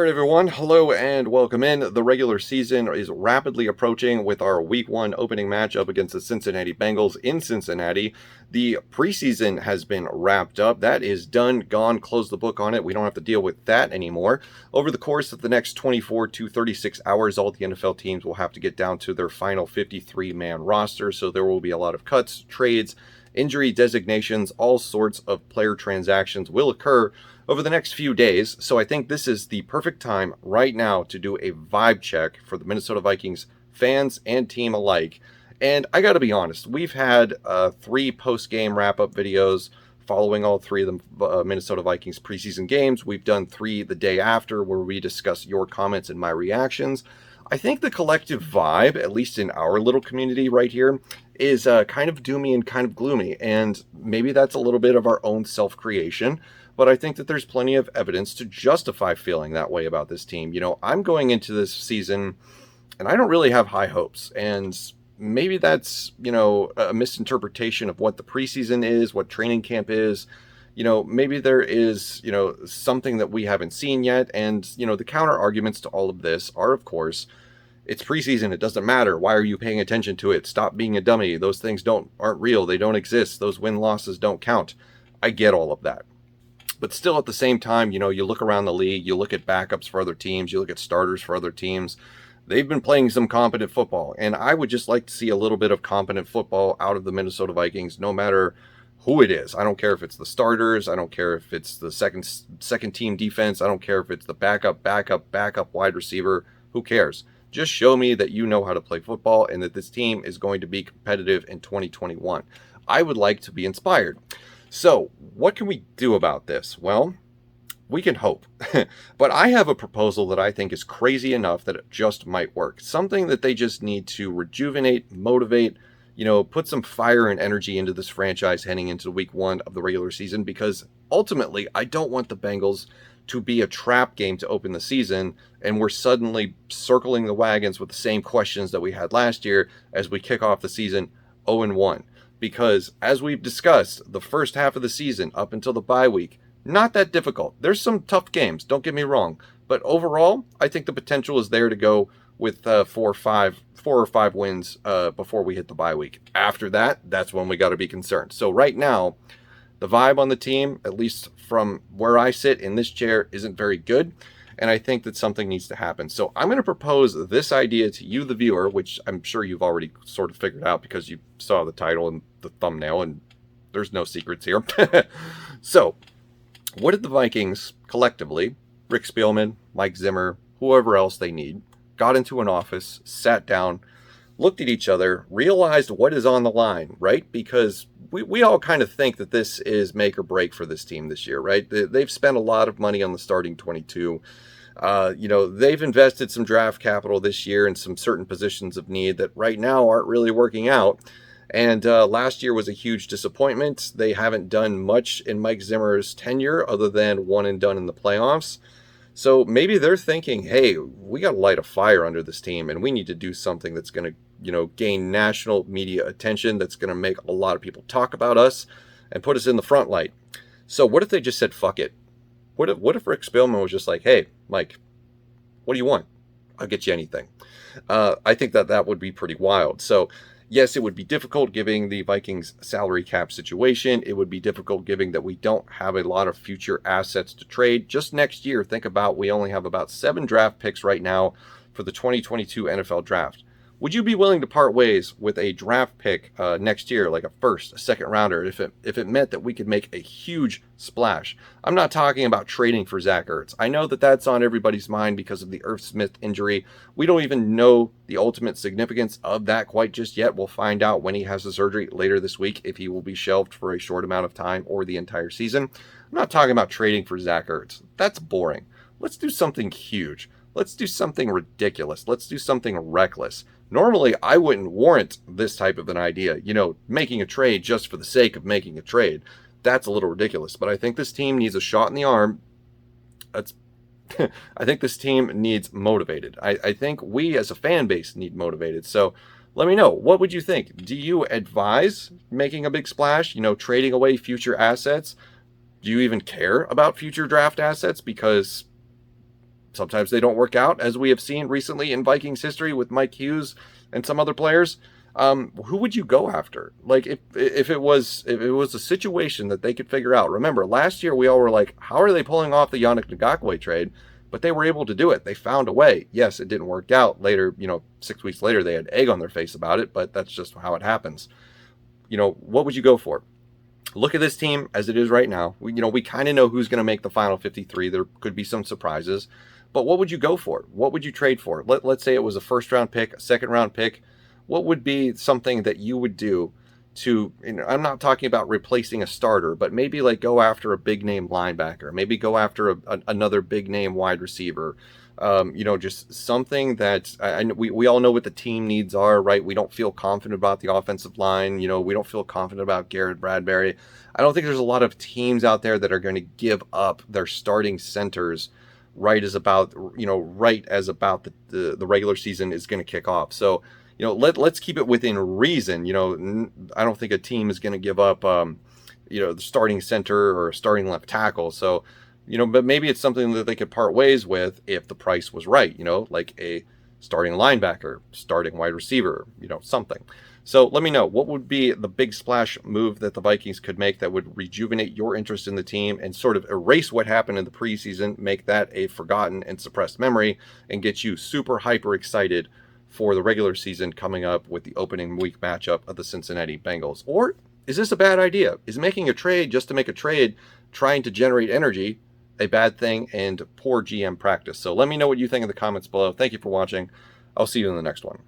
All right, everyone. Hello and welcome in. The regular season is rapidly approaching with our Week 1 opening matchup against the Cincinnati Bengals in Cincinnati. The preseason has been wrapped up. That is done, gone, close the book on it. We don't have to deal with that anymore. Over the course of the next 24 to 36 hours, all the NFL teams will have to get down to their final 53-man roster, so there will be a lot of cuts, trades, injury designations, all sorts of player transactions will occur over the next few days. So I think this is the perfect time right now to do a vibe check for the Minnesota Vikings fans and team alike. And I got to be honest, we've had 3 post-game wrap-up videos following all 3 of the Minnesota Vikings preseason games. We've done 3 the day after where we discuss your comments and my reactions. I think the collective vibe, at least in our little community right here, is kind of doomy and kind of gloomy. And maybe that's a little bit of our own self-creation. But I think that there's plenty of evidence to justify feeling that way about this team. You know, I'm going into this season and I don't really have high hopes. And maybe that's, a misinterpretation of what the preseason is, what training camp is. Maybe there is, something that we haven't seen yet. And, the counter arguments to all of this are, of course, it's preseason. It doesn't matter. Why are you paying attention to it? Stop being a dummy. Those things aren't real. They don't exist. Those win-losses don't count. I get all of that. But still, at the same time, you look around the league, you look at backups for other teams, you look at starters for other teams. They've been playing some competent football, and I would just like to see a little bit of competent football out of the Minnesota Vikings, no matter who it is. I don't care if it's the starters. I don't care if it's the second team defense. I don't care if it's the backup wide receiver. Who cares? Just show me that you know how to play football and that this team is going to be competitive in 2021. I would like to be inspired. So, what can we do about this? Well, we can hope. But I have a proposal that I think is crazy enough that it just might work. Something that they just need to rejuvenate, motivate, put some fire and energy into this franchise heading into week 1 of the regular season, because ultimately I don't want the Bengals to be a trap game to open the season and we're suddenly circling the wagons with the same questions that we had last year as we kick off the season 0-1. Because, as we've discussed, the first half of the season, up until the bye week, not that difficult. There's some tough games, don't get me wrong. But overall, I think the potential is there to go with 4 or 5 wins before we hit the bye week. After that, that's when we got to be concerned. So right now, the vibe on the team, at least from where I sit in this chair, isn't very good. And I think that something needs to happen. So I'm going to propose this idea to you, the viewer, which I'm sure you've already sort of figured out because you saw the title and the thumbnail, and there's no secrets here. So, what did the Vikings collectively, Rick Spielman, Mike Zimmer, whoever else they need, got into an office, sat down, looked at each other, realized what is on the line, right? Because we all kind of think that this is make or break for this team this year, right? They've spent a lot of money on the starting 22. They've invested some draft capital this year in some certain positions of need that right now aren't really working out. And last year was a huge disappointment. They haven't done much in Mike Zimmer's tenure other than one and done in the playoffs. So maybe they're thinking, hey, we got to light a fire under this team and we need to do something that's going to, gain national media attention, that's going to make a lot of people talk about us and put us in the front light. So what if they just said, fuck it? What if Rick Spielman was just like, hey, Mike, what do you want? I'll get you anything. I think that would be pretty wild. So yes, it would be difficult given the Vikings salary cap situation. It would be difficult given that we don't have a lot of future assets to trade. Just next year, think about, we only have about 7 draft picks right now for the 2022 NFL draft. Would you be willing to part ways with a draft pick next year, like a first, a second rounder, if it meant that we could make a huge splash? I'm not talking about trading for Zach Ertz. I know that that's on everybody's mind because of the Irv Smith injury. We don't even know the ultimate significance of that quite just yet. We'll find out when he has the surgery later this week, if he will be shelved for a short amount of time or the entire season. I'm not talking about trading for Zach Ertz. That's boring. Let's do something huge. Let's do something ridiculous. Let's do something reckless. Normally, I wouldn't warrant this type of an idea, making a trade just for the sake of making a trade. That's a little ridiculous. But I think this team needs a shot in the arm. I think this team needs motivated. I think we as a fan base need motivated. So let me know. What would you think? Do you advise making a big splash, trading away future assets? Do you even care about future draft assets? Because Sometimes they don't work out, as we have seen recently in Vikings history with Mike Hughes and some other players. Who would you go after? Like if it was a situation that they could figure out. Remember, last year we all were like, how are they pulling off the Yannick Ngakoue trade? But they were able to do it. They found a way. Yes, it didn't work out. Later, 6 weeks later, they had egg on their face about it, but that's just how it happens. What would you go for? Look at this team as it is right now. We kind of know who's going to make the final 53. There could be some surprises, but what would you go for? What would you trade for? Let's say it was a first round pick, a second round pick. What would be something that you would do to, I'm not talking about replacing a starter, but maybe like go after a big name linebacker, maybe go after another big name wide receiver. Just something that we all know what the team needs are, right? We don't feel confident about the offensive line. We don't feel confident about Garrett Bradbury. I don't think there's a lot of teams out there that are going to give up their starting centers right as about the regular season is going to kick off. So, let's keep it within reason. I don't think a team is going to give up, the starting center or starting left tackle. So, but maybe it's something that they could part ways with if the price was right, like a starting linebacker, starting wide receiver, something. So let me know, what would be the big splash move that the Vikings could make that would rejuvenate your interest in the team and sort of erase what happened in the preseason, make that a forgotten and suppressed memory, and get you super hyper excited for the regular season coming up with the opening week matchup of the Cincinnati Bengals? Or is this a bad idea? Is making a trade just to make a trade, trying to generate energy, a bad thing and poor GM practice? So let me know what you think in the comments below. Thank you for watching. I'll see you in the next one.